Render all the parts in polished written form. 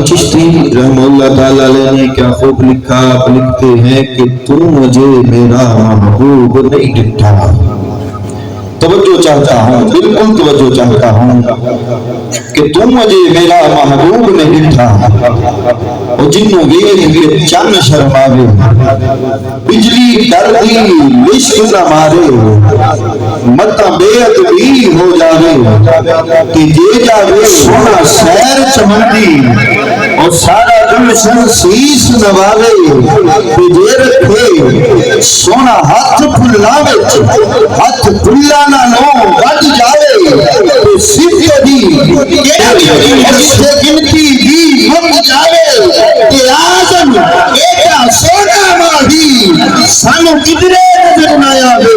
چشتی رحمہ اللہ تعالیٰ علیہ نے کیا خوب لکھا، آپ لکھتے ہیں کہ تو مجھے میرا محبوب نہیں ڈٹھا۔ توجہ چاہتا ہوں، بالکل توجہ چاہتا ہوں کہ تم مجھے میرا محبوب نہیں ڈٹھا۔ اور جنوں ویل کے چن شرماوے، بجلی ڈر دی عشق نہ مارے، متا بے ادبی ہو جاوے کہ جے جاوے سونا سیر چمندی، اور سارا گلشن سیس نوالے کہ جے رکھے سونا ہاتھ پھلا وچ، ہاتھ پھلا نہ نو بج جاوے کہ صرف دی سے گنتی بھی مک جاوے کہ آدم ایڈا سونا ماہی سانو کدرے نظر نہ آوے،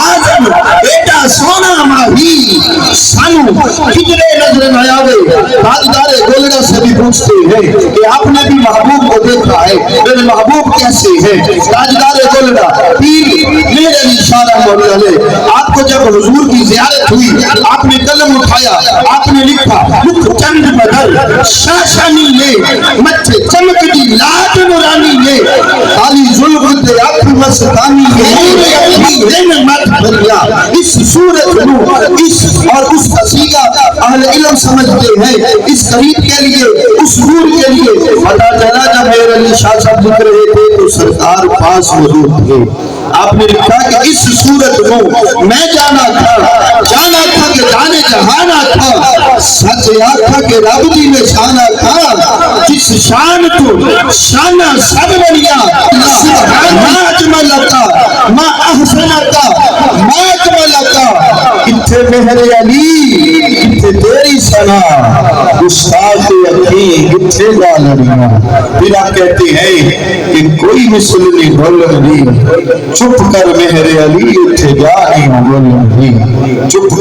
آدم ایڈا سونا ماہی سانو کدرے نظر نہ آوے۔ تاجدار گولڈا سے بھی پوچھتے ہیں کہ آپ نے بھی محبوب کو دیکھا ہے، میرے محبوب کیسے ہیں؟ تاجدار گولڈا پیر میر علی شاہ رحمۃ اللہ علیہ، آپ کو جب حضور کی زیارت ہوئی آپ نے قلم اٹھایا، آپ نے لکھا لکھ چند بدر شاشانی لے مچھے چمک دی لاج نورانی لے، خالی ظلم دے آنکھ مستانی لے رن مت بھریا اس صورت نو، اس اور اس کا سیگا اہل علم سمجھتے ہیں اس قریب کے لیے، اس دور کے لیے۔ پتا چلا جب میر علی شاہ صاحب لکھ رہے تھے تو سرکار پاس موجود تھے۔ آپ نے لکھا کہ اس صورت کو میں جانا تھا کہ جانے جہانا تھا، سچ آتھا کہ رب دی میں شانہ تھا، جس شان تو شانہ سب بنیا، ما اجملتا ما احسنتا ما اجملتا، کتھے مہر علی کتھے تیری سنا، استاد اکھی کتھے گالریاں۔ پھر آپ کہتے ہیں کہ کوئی مثل نہیں بولنی، چپ کر مہر علی اتھے جا نہیں بولنی، چپ کر